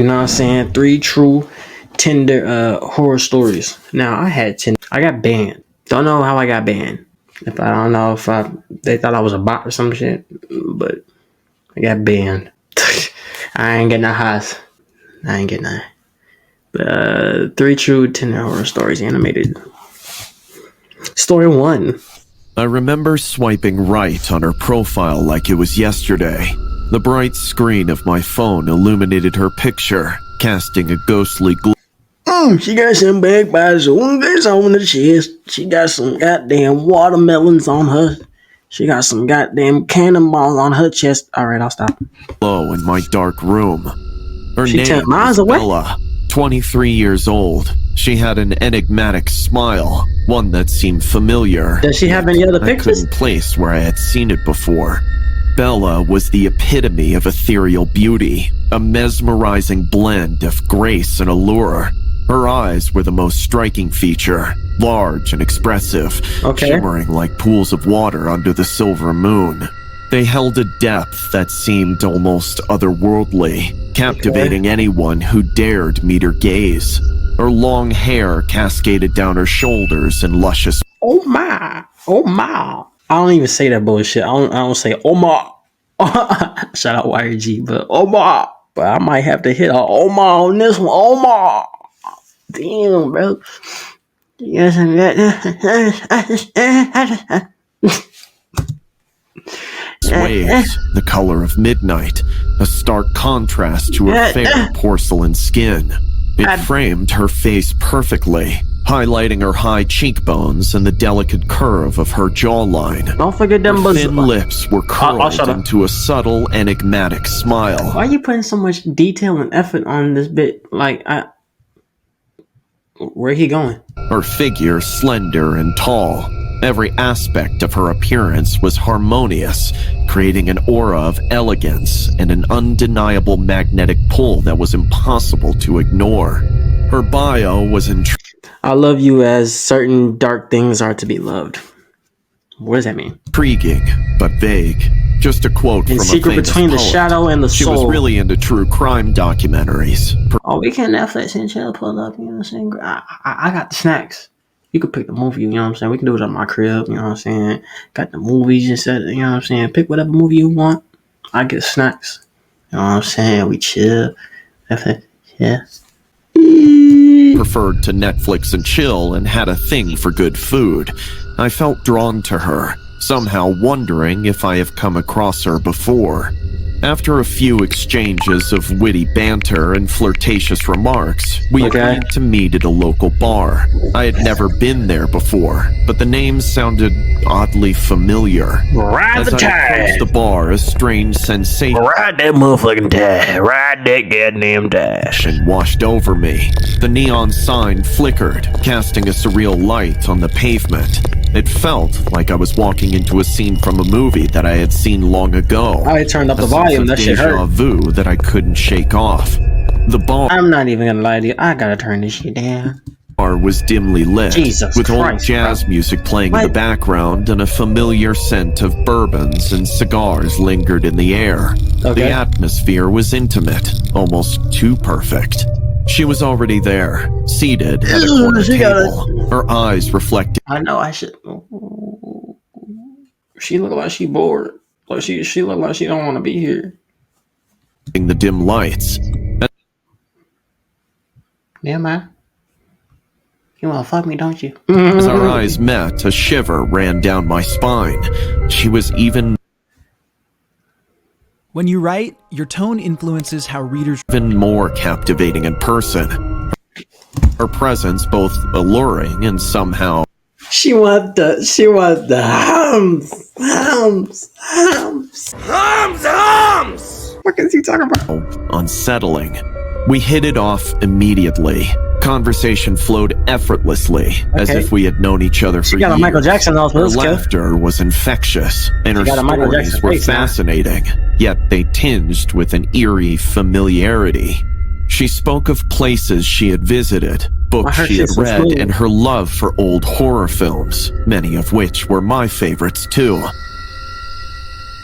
You know what I'm saying? 3 true Tinder horror stories. Now I had Tinder. I got banned. Don't know how I got banned. If I don't know if they thought I was a bot or some shit, but I got banned. I ain't getting no highs. I ain't getting that. But 3 true Tinder horror stories animated. Story 1. I remember swiping right on her profile like it was yesterday. The bright screen of my phone illuminated her picture, casting a ghostly glow. She got some big bazookas on the chest. She got some goddamn watermelons on her. She got some goddamn cannonballs on her chest. Alright, I'll stop. In my dark room. Her She name 10 miles was away? Bella, 23 years old. She had an enigmatic smile, one that seemed familiar. Does she have any other I pictures? couldn't place where I had seen it before. Bella was the epitome of ethereal beauty, a mesmerizing blend of grace and allure. Her eyes were the most striking feature, large and expressive, shimmering like pools of water under the silver moon. They held a depth that seemed almost otherworldly, captivating anyone who dared meet her gaze. Her long hair cascaded down her shoulders in luscious... Oh my. I don't even say that bullshit. I don't say oh my. Shout out YG, but oh my. But I might have to hit a oh my on this one. Oh my. Damn, bro. Yes, waves, the color of midnight, a stark contrast to her fair porcelain skin. It framed her face perfectly, highlighting her high cheekbones and the delicate curve of her jawline. Don't forget them her thin lips were curled into a subtle, enigmatic smile. Why are you putting so much detail and effort on this bit? Like, where he going? Her figure slender and tall. Every aspect of her appearance was harmonious, creating an aura of elegance and an undeniable magnetic pull that was impossible to ignore. Her bio was I love you as certain dark things are to be loved. What does that mean? Intriguing, but vague. Just a quote from a secret famous between poet. the shadow and the soul. She was really into true crime documentaries. We can Netflix and chill, pull up, you know what I'm saying? I got the snacks. You could pick the movie, you know what I'm saying? We can do it at my crib, you know what I'm saying? Got the movies and set, you know what I'm saying? Pick whatever movie you want. I get snacks. You know what I'm saying? We chill. Yeah. Preferred to Netflix and chill and had a thing for good food. I felt drawn to her, somehow wondering if I have come across her before. After a few exchanges of witty banter and flirtatious remarks, we agreed to meet at a local bar. I had never been there before, but the name sounded oddly familiar. Ride the tide! Approached the bar, a strange sensation. Ride that motherfucking tide! Ride that goddamn tide! Washed over me. The neon sign flickered, casting a surreal light on the pavement. It felt like I was walking into a scene from a movie that I had seen long ago. I turned up the volume, that shit hurt. Deja vu that I couldn't shake off. The bar... I'm not even gonna lie to you, I gotta turn this shit down. Bar was dimly lit, with Christ, old jazz music playing in the background, and a familiar scent of bourbons and cigars lingered in the air. The atmosphere was intimate, almost too perfect. She was already there, seated at a corner table, her eyes reflecting. I know I should. She look like she bored. Like she look like she don't want to be here. The dim lights. Yeah, man. You wanna fuck me, don't you? As our eyes met, a shiver ran down my spine. She was even When you write, your tone influences how readers... even more captivating in person. Her presence both alluring and somehow... She want the hums. What is he talking about? Unsettling. We hit it off immediately. Conversation flowed effortlessly, as if we had known each other for years. She got a Michael Jackson nose. Her laughter was infectious, and her stories were fascinating, yet they tinged with an eerie familiarity. She spoke of places she had visited, books she had read, and her love for old horror films, many of which were my favorites too.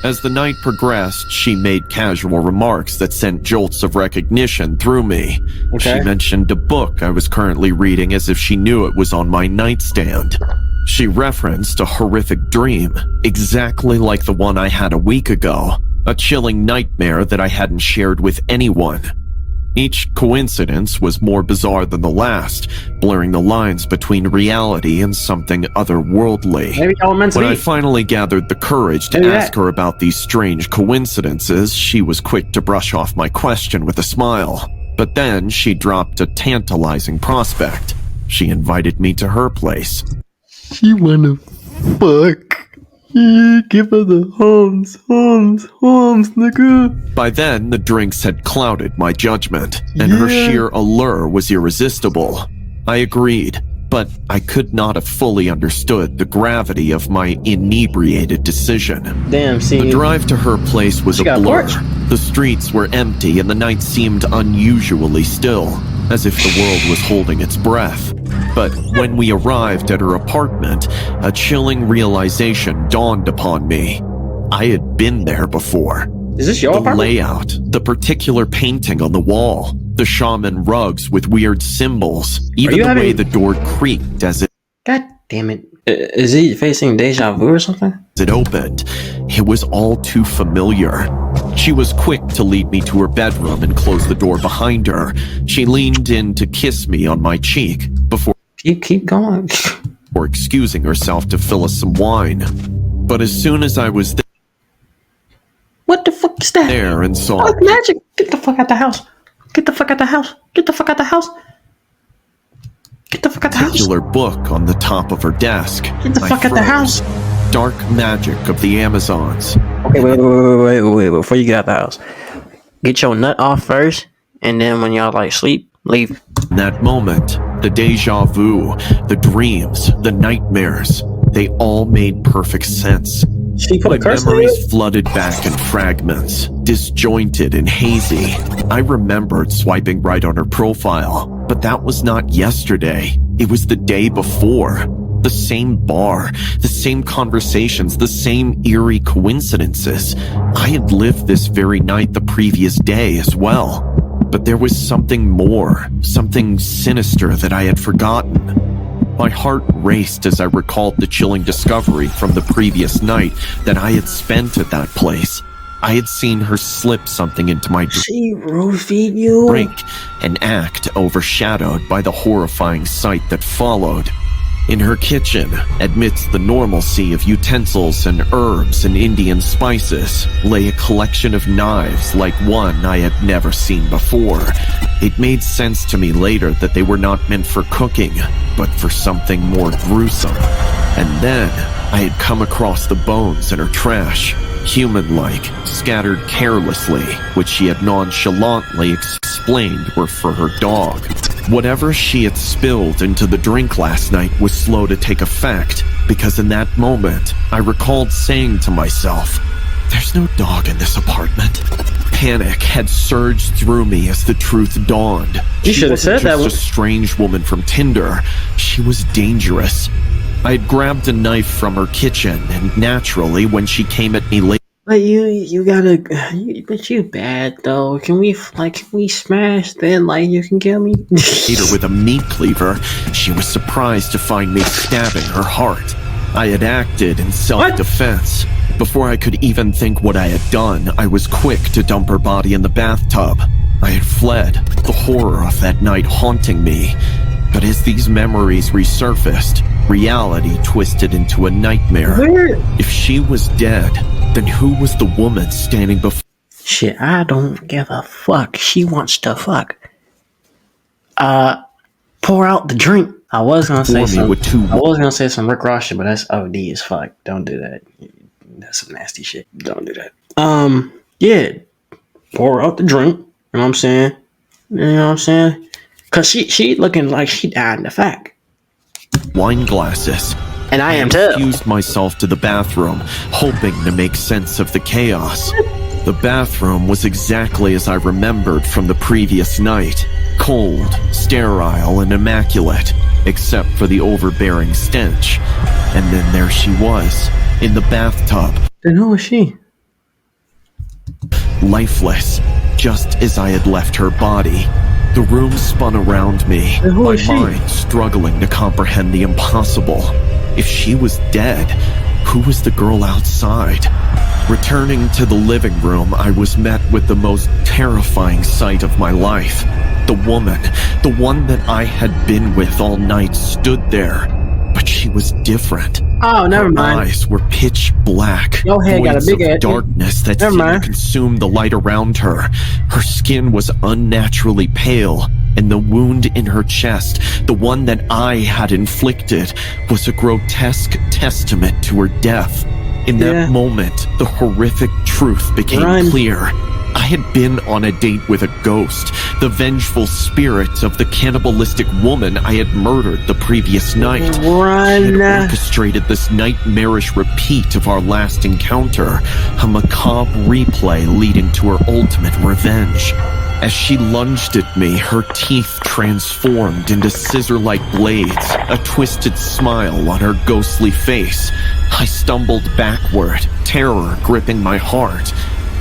As the night progressed, she made casual remarks that sent jolts of recognition through me. Okay. She mentioned a book I was currently reading as if she knew it was on my nightstand. She referenced a horrific dream, exactly like the one I had a week ago, a chilling nightmare that I hadn't shared with anyone. Each coincidence was more bizarre than the last, blurring the lines between reality and something otherworldly. Maybe y'all meant to When I be. finally gathered the courage to Maybe ask that. her about these strange coincidences, she was quick to brush off my question with a smile. But then she dropped a tantalizing prospect. She invited me to her place. She wanna fuck. Yeah, give her the hums, nigga. By then, the drinks had clouded my judgment, and her sheer allure was irresistible. I agreed, but I could not have fully understood the gravity of my inebriated decision. Damn, see. The drive to her place was She a got blur. torch. The streets were empty and the night seemed unusually still, as if the world was holding its breath. But when we arrived at her apartment, a chilling realization dawned upon me. I had been there before. Is this your The apartment? layout, the particular painting on the wall, the shaman rugs with weird symbols, even you the way having- the door creaked as God damn it. Is he facing deja vu or something? it opened. It was all too familiar. She was quick to lead me to her bedroom and close the door behind her. She leaned in to kiss me on my cheek before Keep going. excusing herself to fill us some wine. But as soon as I was What the fuck is that? there and saw Oh, magic. Get the fuck out the house. Get the fuck out the house. Get the fuck out the house. Get the fuck out the a house. particular book on the top of her desk, Get the I fuck out the froze. house. Dark Magic of the Amazons. Okay, wait. Before you get out the house, get your nut off first, and then when y'all like sleep, leave. In that moment, the deja vu, the dreams, the nightmares, they all made perfect sense. She put My a curse on you? memories flooded back in fragments, disjointed and hazy. I remembered swiping right on her profile, but that was not yesterday. It was the day before. The same bar, the same conversations, the same eerie coincidences. I had lived this very night the previous day as well. But there was something more, something sinister that I had forgotten. My heart raced as I recalled the chilling discovery from the previous night that I had spent at that place. I had seen her slip something into my She roofied you. drink, an act overshadowed by the horrifying sight that followed. In her kitchen, amidst the normalcy of utensils and herbs and Indian spices, lay a collection of knives like one I had never seen before. It made sense to me later that they were not meant for cooking, but for something more gruesome. And then I had come across the bones in her trash, human-like, scattered carelessly, which she had nonchalantly explained were for her dog. Whatever she had spilled into the drink last night was slow to take effect, because in that moment, I recalled saying to myself, "There's no dog in this apartment." Panic had surged through me as the truth dawned. You She should have wasn't said that just a strange woman from Tinder. She was dangerous. I had grabbed a knife from her kitchen, and naturally, when she came at me late, But you gotta, but you bad though. Can we smash? Then like you can kill me. later with a meat cleaver, she was surprised to find me stabbing her heart. I had acted in self-defense. Before I could even think what I had done, I was quick to dump her body in the bathtub. I had fled, the horror of that night haunting me. But as these memories resurfaced, reality twisted into a nightmare. Where? If she was dead, then who was the woman standing before Shit, I don't give a fuck. She wants to fuck. Pour out the drink. I was gonna say me some. with two I was gonna say some Rick Ross shit, but that's OD as fuck. Don't do that. That's some nasty shit. Don't do that. Yeah. Pour out the drink. You know what I'm saying? You know what I'm saying? Cause she looking like she died in the fact. wine glasses? And I am I too. fused myself to the bathroom, hoping to make sense of the chaos. The bathroom was exactly as I remembered from the previous night. Cold, sterile, and immaculate, except for the overbearing stench. And then there she was, in the bathtub. Then who is she? lifeless, just as I had left her body. The room spun around me, my mind struggling to comprehend the impossible. If she was dead, who was the girl outside? Returning to the living room, I was met with the most terrifying sight of my life. The woman, the one that I had been with all night, stood there, but she was different. Oh, never mind. Her eyes were pitch black, Your head got a voids big of head. darkness that Never seemed to mind. consume the light around her. Her skin was unnaturally pale, and the wound in her chest, the one that I had inflicted, was a grotesque testament to her death. In that moment, the horrific truth became clear. I had been on a date with a ghost, the vengeful spirit of the cannibalistic woman I had murdered the previous night. She had orchestrated this nightmarish repeat of our last encounter, a macabre replay leading to her ultimate revenge. As she lunged at me, her teeth transformed into scissor-like blades, a twisted smile on her ghostly face. I stumbled backward, terror gripping my heart.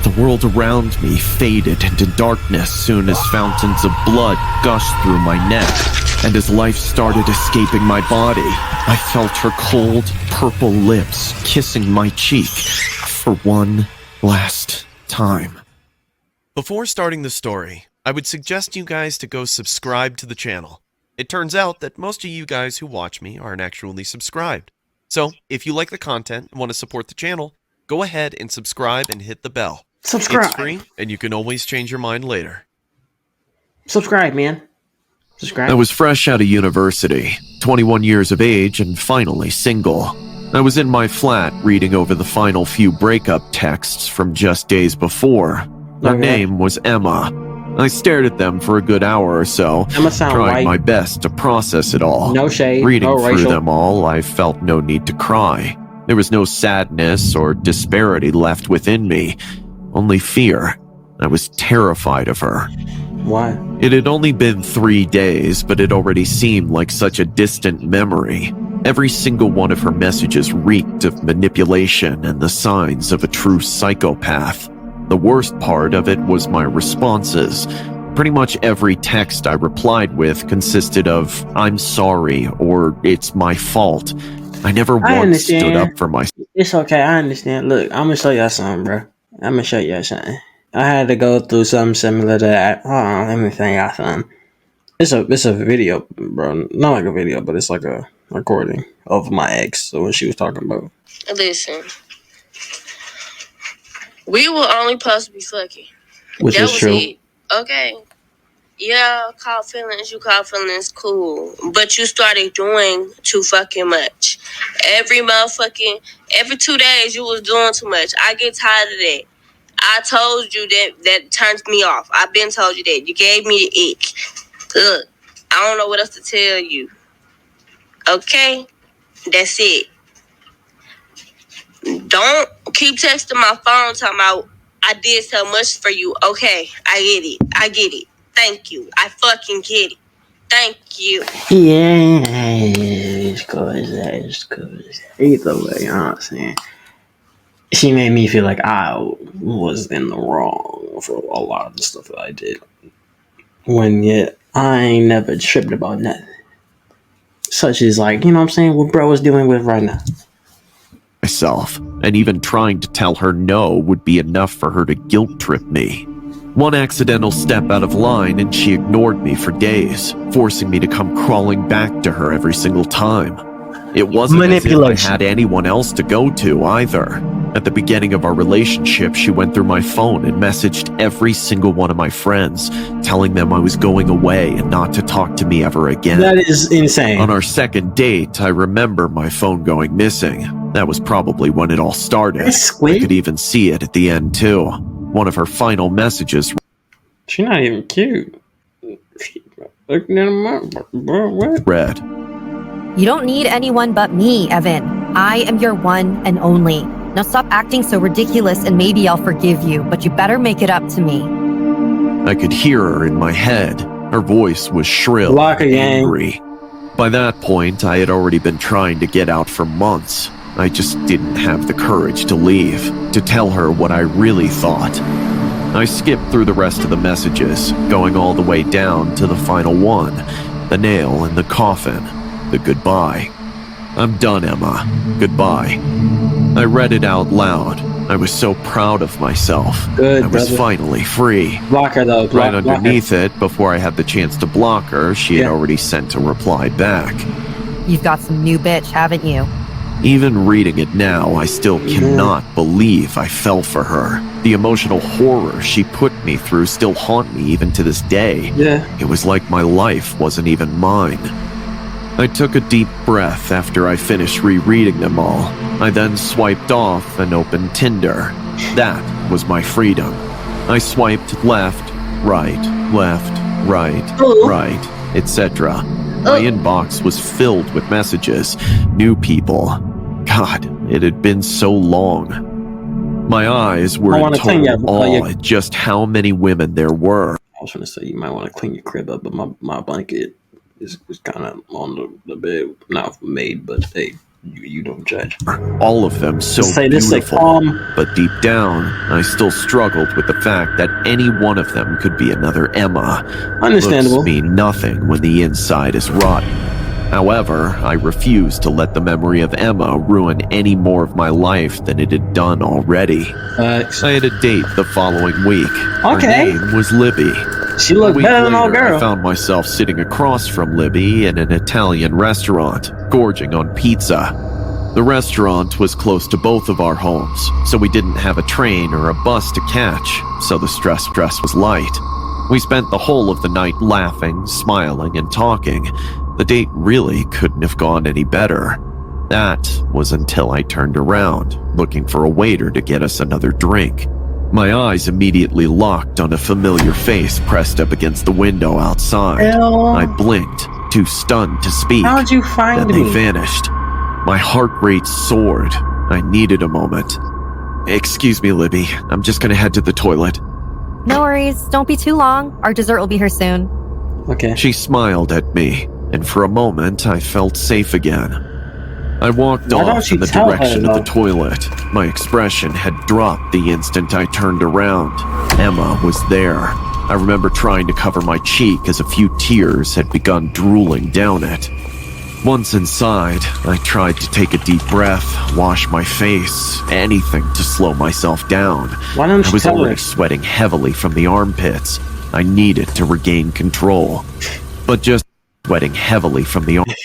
The world around me faded into darkness soon as fountains of blood gushed through my neck, and as life started escaping my body, I felt her cold, purple lips kissing my cheek for one last time. Before starting the story, I would suggest you guys to go subscribe to the channel. It turns out that most of you guys who watch me aren't actually subscribed. So, if you like the content and want to support the channel, go ahead and subscribe and hit the bell. Subscribe. It's free, and you can always change your mind later. Subscribe, man. Subscribe. I was fresh out of university, 21 years of age, and finally single. I was in my flat reading over the final few breakup texts from just days before. Her name was Emma. I stared at them for a good hour or so, trying my best to process it all. No shade. Reading no through racial. them all, I felt no need to cry. There was no sadness or disparity left within me, only fear. I was terrified of her. Why? It had only been 3 days, but it already seemed like such a distant memory. Every single one of her messages reeked of manipulation and the signs of a true psychopath. The worst part of it was my responses. Pretty much every text I replied with consisted of, "I'm sorry," or "It's my fault." I never once stood up for myself. It's okay, I understand. Look, I'm gonna show y'all something, bro. I'm gonna show y'all something. I had to go through something similar to that. Hold on, let me think out something. It's a video, bro. Not like a video, but it's like a recording of my ex. So what she was talking about. Listen, we were only supposed to be fucking. Which is true. It. Okay. Yeah, you call feelings cool. But you started doing too fucking much. Every 2 days you was doing too much. I get tired of that. I told you that turns me off. I've been told you that. You gave me the ick. Look, I don't know what else to tell you. Okay? That's it. Don't keep texting my phone talking about I did so much for you. Okay, I get it. Thank you. I fucking get it. Thank you. Yeah, it's cool. Either way, you know what I'm saying? She made me feel like I was in the wrong for a lot of the stuff that I did. When yet, I ain't never tripped about nothing. Such as like, you know what I'm saying, what bro is dealing with right now. Myself, and even trying to tell her no would be enough for her to guilt trip me. One accidental step out of line and she ignored me for days, forcing me to come crawling back to her every single time. It wasn't as if I had anyone else to go to either. At the beginning of our relationship, she went through my phone and messaged every single one of my friends, telling them I was going away and not to talk to me ever again. That is insane. On our second date, I remember my phone going missing. That was probably when it all started. I could even see it at the end too. One of her final messages. She's not even cute. Looking at him up, bro, what? Read. You don't need anyone but me, Evan. I am your one and only. Now stop acting so ridiculous and maybe I'll forgive you, but you better make it up to me. I could hear her in my head. Her voice was shrill and angry. By that point, I had already been trying to get out for months. I just didn't have the courage to leave, to tell her what I really thought. I skipped through the rest of the messages, going all the way down to the final one, the nail in the coffin, the goodbye. I'm done, Emma. Goodbye. I read it out loud. I was so proud of myself. Good, I was brother. finally free. Block her though. Right underneath it, before I had the chance to block her, she had already sent a reply back. You've got some new bitch, haven't you? Even reading it now, I still cannot believe I fell for her. The emotional horror she put me through still haunt me even to this day. Yeah. It was like my life wasn't even mine. I took a deep breath after I finished rereading them all. I then swiped off and opened Tinder. That was my freedom. I swiped left, right, etc. My inbox was filled with messages, new people. God, it had been so long. My eyes were in total awe at just how many women there were. I was gonna say you might want to clean your crib up, but my blanket is kind of on the bed, not made, but hey, you don't judge. All of them so beautiful, but deep down, I still struggled with the fact that any one of them could be another Emma. Understandable. Looks mean nothing when the inside is rotten. However, I refused to let the memory of Emma ruin any more of my life than it had done already. I had a date the following week. Her name was Libby. She looked better than old girl. I found myself sitting across from Libby in an Italian restaurant, gorging on pizza. The restaurant was close to both of our homes, so we didn't have a train or a bus to catch, so the stress was light. We spent the whole of the night laughing, smiling, and talking. The date really couldn't have gone any better. That was until I turned around, looking for a waiter to get us another drink. My eyes immediately locked on a familiar face pressed up against the window outside. I blinked, too stunned to speak. How'd you find me? Then they vanished. My heart rate soared. I needed a moment. Excuse me, Libby. I'm just gonna head to the toilet. No worries. Don't be too long. Our dessert will be here soon. Okay. She smiled at me, and for a moment I felt safe again. I walked off in the direction of the toilet. My expression had dropped the instant I turned around. Emma was there. I remember trying to cover my cheek as a few tears had begun drooling down it. Once inside, I tried to take a deep breath, wash my face, anything to slow myself down. Why don't you I was already sweating heavily from the armpits. I needed to regain control. But just sweating heavily from the armpits.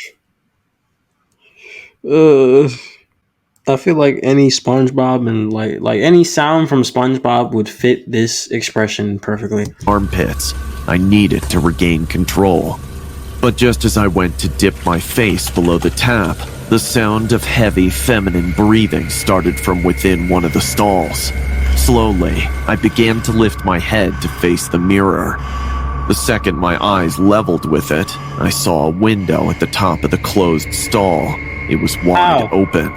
I feel like any SpongeBob and like any sound from SpongeBob would fit this expression perfectly. Armpits. I needed to regain control. But just as I went to dip my face below the tap, the sound of heavy feminine breathing started from within one of the stalls. Slowly, I began to lift my head to face the mirror. The second my eyes leveled with it, I saw a window at the top of the closed stall. It was wide open.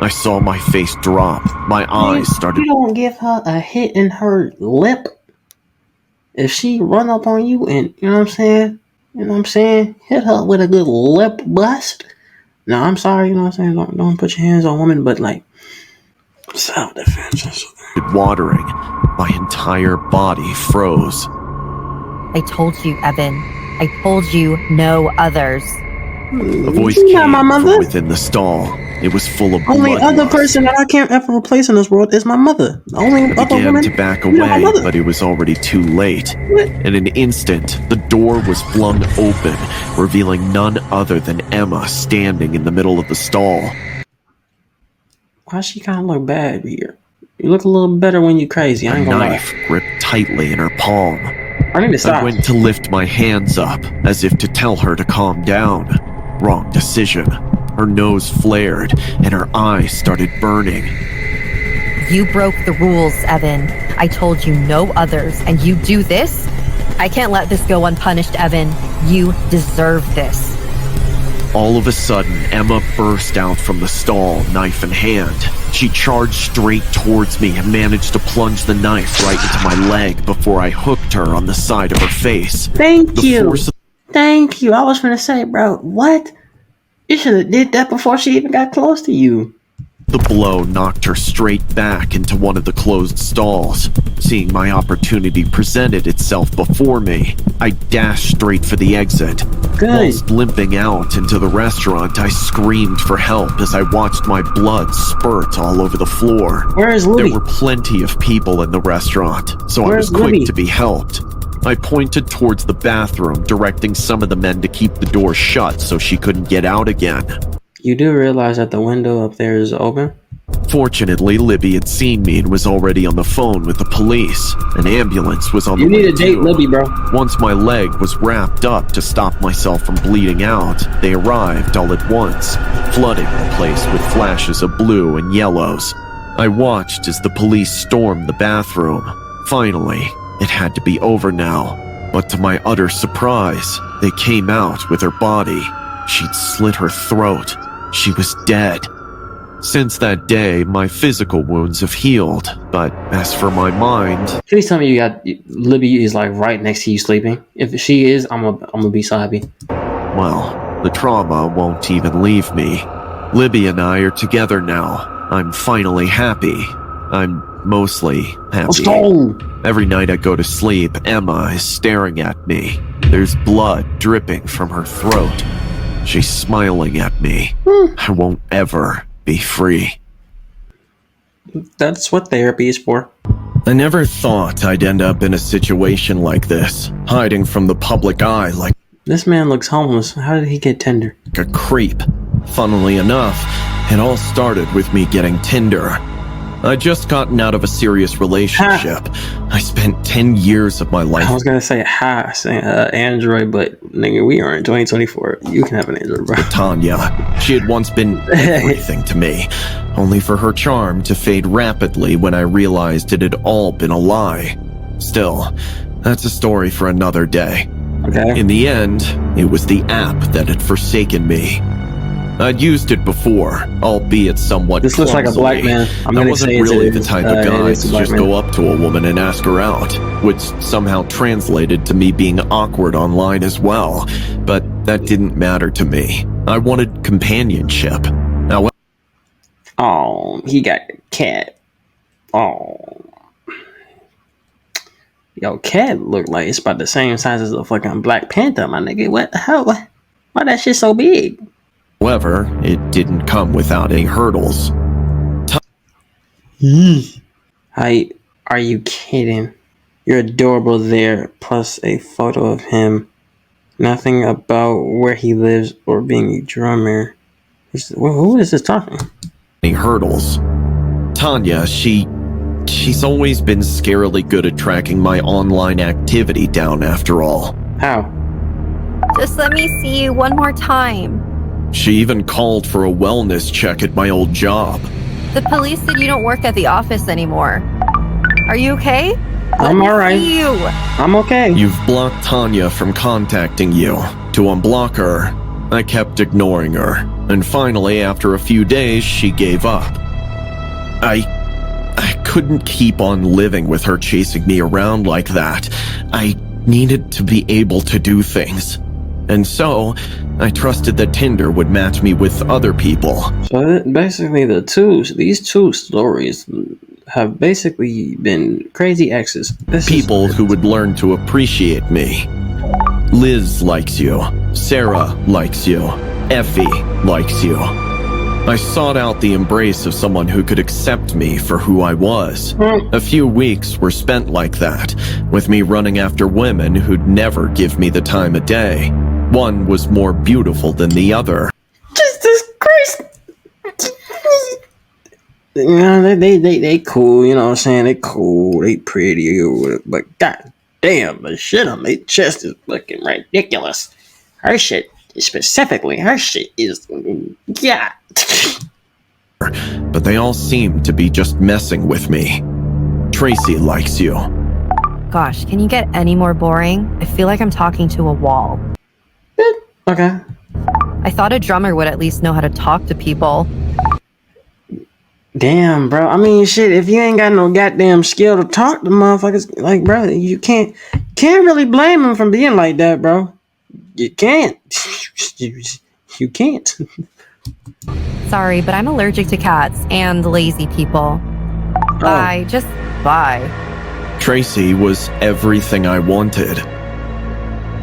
I saw my face drop. My eyes started... You don't give her a hit in her lip. If she run up on you and, you know what I'm saying? Hit her with a good lip bust. No, I'm sorry, you know what I'm saying? Don't put your hands on women, but like, self-defense. Watering. My entire body froze. I told you, Evan. I told you no others. A voice came from within the stall. It was full of blood. Only other person that I can't ever replace in this world is my mother. The only other woman. I began to back away, but it was already too late. In an instant, the door was flung open, revealing none other than Emma standing in the middle of the stall. Why she kind of look bad here? You look a little better when you're crazy. I ain't gonna lie. A knife gripped tightly in her palm. I need to stop. I went to lift my hands up, as if to tell her to calm down. Wrong decision. Her nose flared, and her eyes started burning. You broke the rules, Evan. I told you no others, and you do this? I can't let this go unpunished, Evan. You deserve this. All of a sudden, Emma burst out from the stall, knife in hand. She charged straight towards me and managed to plunge the knife right into my leg before I hooked her on the side of her face. Thank you. Thank you. I was gonna say, bro, what? You should have did that before she even got close to you. The blow knocked her straight back into one of the closed stalls. Seeing my opportunity presented itself before me, I dashed straight for the exit. Good. Whilst limping out into the restaurant, I screamed for help as I watched my blood spurt all over the floor. Where is Libby? There were plenty of people in the restaurant, so I Where's was quick Libby? to be helped. I pointed towards the bathroom, directing some of the men to keep the door shut so she couldn't get out again. You do realize that the window up there is open? Fortunately, Libby had seen me and was already on the phone with the police. An ambulance was on the way. You need to date too. Libby, bro. Once my leg was wrapped up to stop myself from bleeding out, they arrived all at once, flooding the place with flashes of blue and yellows. I watched as the police stormed the bathroom. Finally, it had to be over now. But to my utter surprise, they came out with her body. She'd slit her throat. She was dead. Since that day, my physical wounds have healed, but as for my mind... Please tell me you got... Libby is like right next to you sleeping. If she is, I'm gonna be so happy. Well, the trauma won't even leave me. Libby and I are together now. I'm finally happy. I'm mostly happy. Let's go! Every night I go to sleep, Emma is staring at me. There's blood dripping from her throat. She's smiling at me. I won't ever be free. That's what therapy is for. I never thought I'd end up in a situation like this, hiding from the public eye like This man looks homeless. How did he get Tinder? a creep. Funnily enough, it all started with me getting Tinder. I'd just gotten out of a serious relationship. I spent 10 years of my life. I was gonna say Android, but nigga, we are in 2024. You can have an Android, bro. Tanya. She had once been everything to me, only for her charm to fade rapidly when I realized it had all been a lie. Still, that's a story for another day. Okay. In the end, it was the app that had forsaken me. I'd used it before, albeit somewhat This looks like a black clumsily. man. I'm I gonna wasn't say it's really a- the type of it guy is a to black just man. go up to a woman and ask her out, which somehow translated to me being awkward online as well. But that didn't matter to me. I wanted companionship. However, Oh, he got a cat. Oh. Yo, cat look like it's about the same size as a fucking Black Panther, my nigga. What the hell? Why that shit so big? it didn't come without any hurdles. Hi, are you kidding? You're adorable there, plus a photo of him. Nothing about where he lives or being a drummer. Who is this talking? Any hurdles. Tanya, she's always been scarily good at tracking my online activity down after all. How? Just let me see you one more time. She even called for a wellness check at my old job. The police said you don't work at the office anymore. Are you okay? I'm alright. See you. I'm okay. You've blocked Tanya from contacting you. To unblock her, I kept ignoring her. And finally, after a few days, she gave up. I couldn't keep on living with her chasing me around like that. I needed to be able to do things. And so, I trusted that Tinder would match me with other people. So basically, these two stories have basically been crazy exes. People who would learn to appreciate me. Liz likes you. Sarah likes you. Effie likes you. I sought out the embrace of someone who could accept me for who I was. A few weeks were spent like that, with me running after women who'd never give me the time of day. One was more beautiful than the other. Jesus Christ! You know, they cool, you know what I'm saying? They cool, they pretty, but god damn, the shit on their chest is fucking ridiculous. Her shit, specifically, her shit is, yeah. But they all seemed to be just messing with me. Tracy likes you. Gosh, can you get any more boring? I feel like I'm talking to a wall. Okay. I thought a drummer would at least know how to talk to people. Damn, bro. I mean, shit, if you ain't got no goddamn skill to talk to motherfuckers, like, bro, you can't really blame them for being like that, bro. You can't. You can't. Sorry, but I'm allergic to cats and lazy people. Bye. Just bye. Tracy was everything I wanted.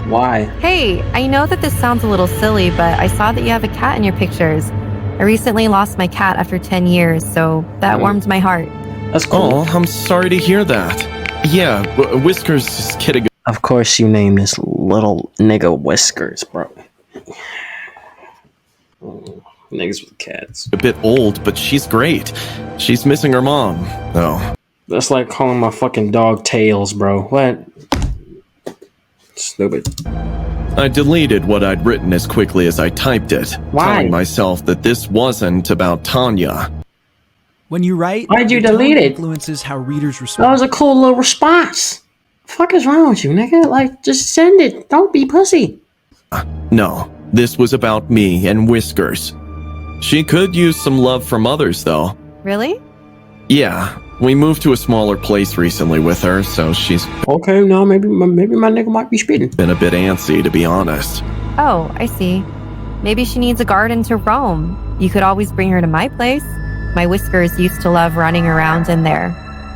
Why? Hey, I know that this sounds a little silly, but I saw that you have a cat in your pictures. I recently lost my cat after 10 years, so that warmed my heart. That's cool. Oh, I'm sorry to hear that. Yeah, Whiskers is kidding. Of course you named this little nigga Whiskers, bro. Niggas with cats. A bit old, but she's great. She's missing her mom, though. That's like calling my fucking dog Tails, bro. What? Stupid. I deleted what I'd written as quickly as I typed it, Why? telling myself that this wasn't about Tanya. When you write, Why'd you your tone delete it? influences how readers That respond. was a cool little response. Fuck is wrong with you, nigga? Like, just send it. Don't be pussy. No, this was about me and Whiskers. She could use some love from others, though. Really? Yeah, we moved to a smaller place recently with her, so she's Okay, now maybe my nigga might be spitting. been a bit antsy, to be honest. Oh, I see. Maybe she needs a garden to roam. You could always bring her to my place. My Whiskers used to love running around in there.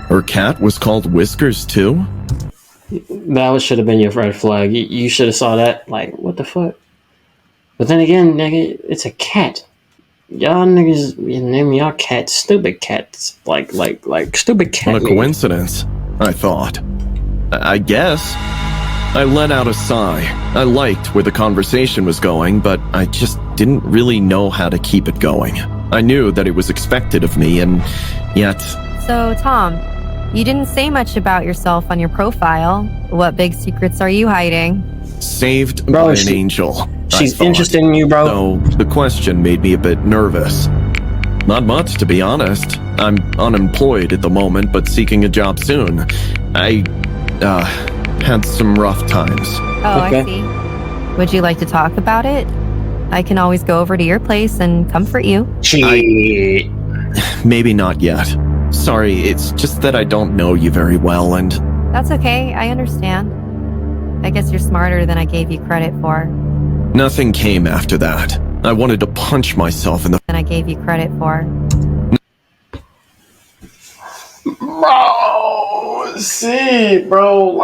Her cat was called Whiskers, too? That should have been your red flag. You should have saw that. Like, what the fuck? But then again, nigga, it's a cat. Y'all niggas, you name y'all cats stupid cats. Like stupid cat. What a coincidence, I thought. I guess. I let out a sigh. I liked where the conversation was going, but I just didn't really know how to keep it going. I knew that it was expected of me, and yet... So, Tom, you didn't say much about yourself on your profile. What big secrets are you hiding? Saved Bro, by an angel. She's interested in you, bro. So the question made me a bit nervous. Not much, to be honest. I'm unemployed at the moment, but seeking a job soon. I, had some rough times. Oh, Okay. I see. Would you like to talk about it? I can always go over to your place and comfort you. Shit. Maybe not yet. Sorry, it's just that I don't know you very well, and That's okay, I understand. I guess you're smarter than I gave you credit for. nothing came after that. I wanted to punch myself in the... Than I gave you credit for. Bro, see, bro,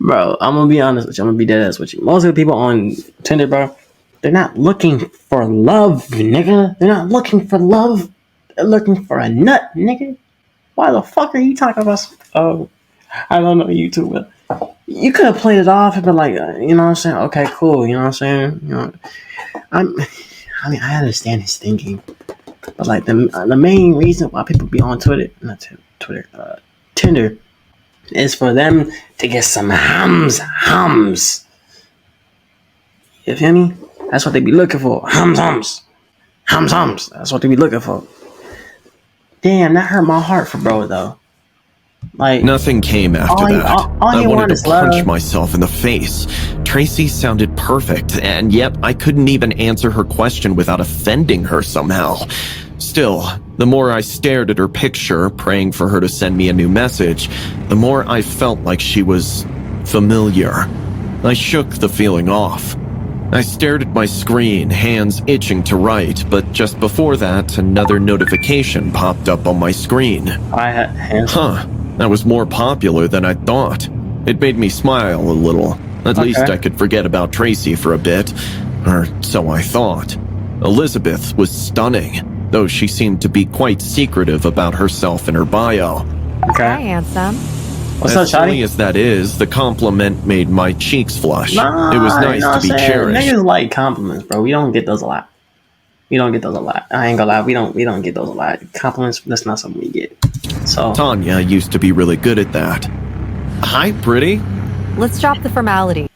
bro, I'm gonna be honest with you. I'm gonna be dead ass with you. Most of the people on Tinder, bro, they're not looking for love, nigga. They're not looking for love. They're looking for a nut, nigga. Why the fuck are you talking about? Oh, I don't know you too, but you could have played it off and been like, you know what I'm saying? Okay, cool. You know what I'm saying? You know, I mean, I understand his thinking, but like the main reason why people be on Tinder, is for them to get some hums. You feel me? That's what they be looking for. Hums. That's what they be looking for. Damn, that hurt my heart for bro though. Like Nothing came after that. all I you want wanted is to punch love. myself in the face. Tracy sounded perfect, and yet I couldn't even answer her question without offending her somehow. Still, the more I stared at her picture, praying for her to send me a new message, the more I felt like she was familiar. I shook the feeling off. I stared at my screen, hands itching to write, but just before that, another notification popped up on my screen. I had hands. Huh, that was more popular than I thought. It made me smile a little. At least I could forget about Tracy for a bit. Or so I thought. Elizabeth was stunning, though she seemed to be quite secretive about herself in her bio. Hi, Okay. handsome. What's As up, silly Shotty? as that is, the compliment made my cheeks flush. Nah, It was nice you know to what be I'm saying? cherished. Niggas like compliments, bro. We don't get those a lot. I ain't gonna lie. We don't get those a lot. Compliments. That's not something we get. So Tanya used to be really good at that. Hi, pretty. Let's drop the formality.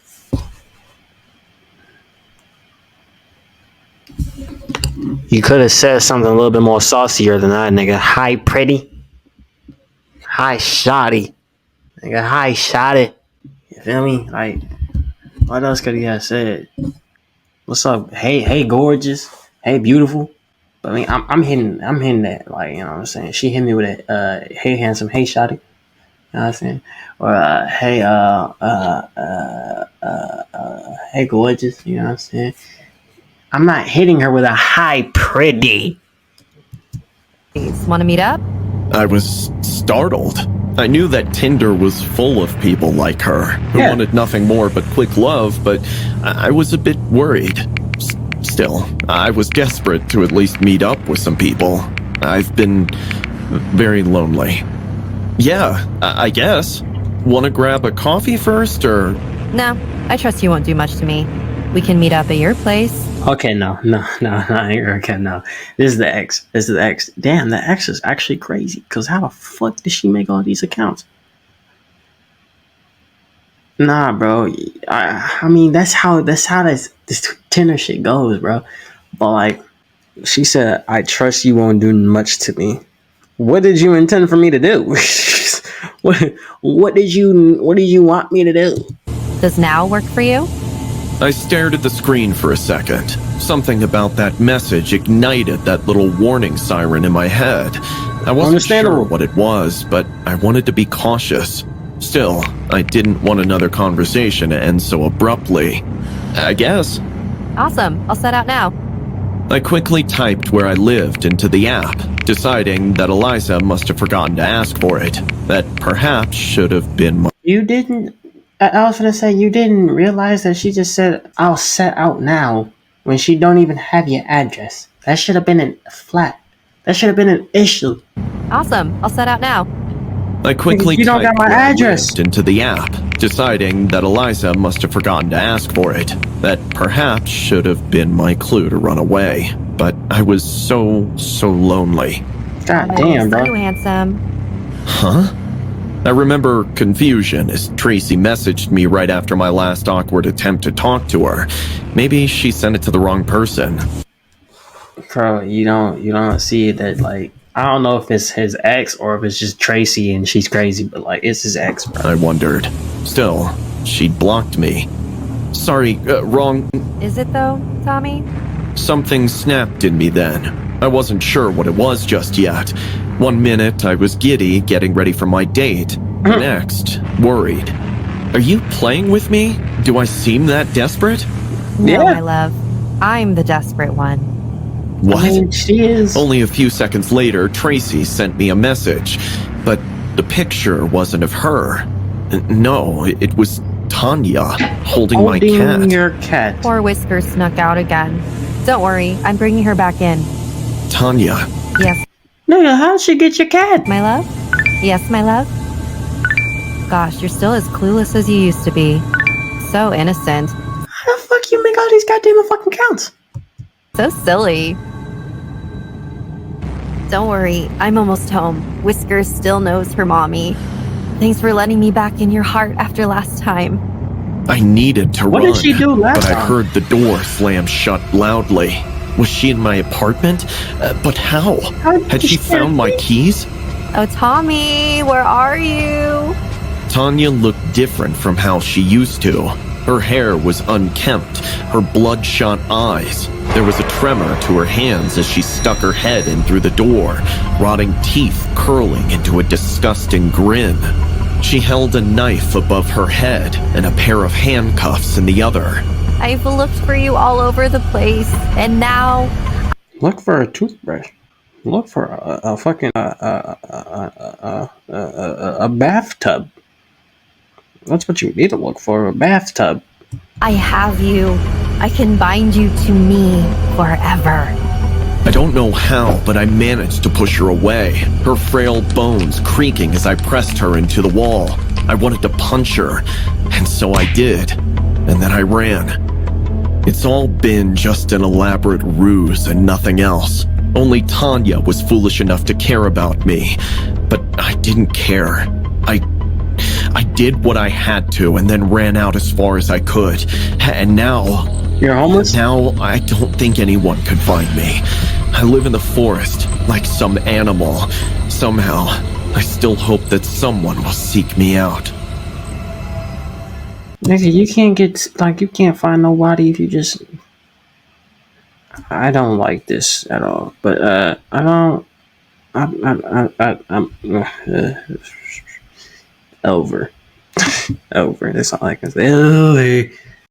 you could have said something a little bit more saucier than that, nigga. Hi, pretty. Hi, Shotty. Nigga, hi, Shotty. You feel me? Like, what else could he have said? What's up? Hey, gorgeous. Hey, beautiful. But I mean, I'm hitting that. Like, you know what I'm saying? She hit me with a, hey, handsome. Hey, Shotty. know what I'm saying? Or hey gorgeous, you know what I'm saying? I'm not hitting her with a hi pretty. Want to meet up? I was startled. I knew that Tinder was full of people like her who Yeah. wanted nothing more but quick love, but I was a bit worried. Still, I was desperate to at least meet up with some people. I've been very lonely. Yeah, I guess. Want to grab a coffee first, or? No, I trust you won't do much to me. We can meet up at your place. Okay, no. Okay, no. This is the X. This is the X. Damn, the X is actually crazy. Cause how the fuck did she make all these accounts? Nah, bro. I mean, that's how this Tinder shit goes, bro. But like, she said, "I trust you won't do much to me." What did you intend for me to do? What did you want me to do? Does now work for you? I stared at the screen for a second. Something about that message ignited that little warning siren in my head. I wasn't sure what it was, but I wanted to be cautious. Still, I didn't want another conversation to end so abruptly. I guess. Awesome. I'll set out now. I quickly typed where I lived into the app, deciding that Eliza must have forgotten to ask for it. That perhaps should have been my... You didn't. I was gonna say you didn't realize that she just said I'll set out now when she don't even have your address. That should have been a flat. That should have been an issue. Awesome. I'll set out now. I quickly You don't got typed my where I address. lived into the app, deciding that Eliza must have forgotten to ask for it. That perhaps should have been my clue to run away. But I was so lonely. God damn, See you, bro. handsome. Huh? I remember confusion as Tracy messaged me right after my last awkward attempt to talk to her. Maybe she sent it to the wrong person. Bro, you don't see that, like, I don't know if it's his ex or if it's just Tracy and she's crazy, but like it's his ex, bro. I wondered. Still, she'd blocked me. Sorry, wrong. Is it though, Tommy? Something snapped in me then. I wasn't sure what it was just yet. 1 minute I was giddy, getting ready for my date. The next, worried. Are you playing with me? Do I seem that desperate? No, Yeah. my love. I'm the desperate one. What? I mean, she is. Only a few seconds later, Tracy sent me a message. But the picture wasn't of her. No, it was Tanya holding my cat. your cat. Poor Whisker snuck out again. Don't worry, I'm bringing her back in. Tanya. Yes, Nigga, how'd she get your cat? my love? Yes, my love? Gosh, you're still as clueless as you used to be. So innocent. How the fuck you make all these goddamn fucking counts? So silly. Don't worry, I'm almost home. Whisker still knows her mommy. Thanks for letting me back in your heart after last time. I needed to What run. did she do last But I time? heard the door slam shut loudly. Was she in my apartment? But how? Had she found my keys? Oh, Tommy, where are you? Tanya looked different from how she used to. Her hair was unkempt, her bloodshot eyes. There was a tremor to her hands as she stuck her head in through the door, rotting teeth curling into a disgusting grin. She held a knife above her head and a pair of handcuffs in the other. I've looked for you all over the place, and now... Look for a toothbrush. Look for a fucking a bathtub. That's what you need to look for, a bathtub. I have you. I can bind you to me forever. I don't know how, but I managed to push her away, her frail bones creaking as I pressed her into the wall. I wanted to punch her, and so I did. And then I ran. It's all been just an elaborate ruse and nothing else. Only Tanya was foolish enough to care about me. But I didn't care. I did what I had to and then ran out as far as I could. And now... You're homeless? Now I don't think anyone could find me. I live in the forest, like some animal. Somehow, I still hope that someone will seek me out. Nigga, you can't find nobody if you just... I don't like this at all, but, Over. Over. That's all I can say. LA.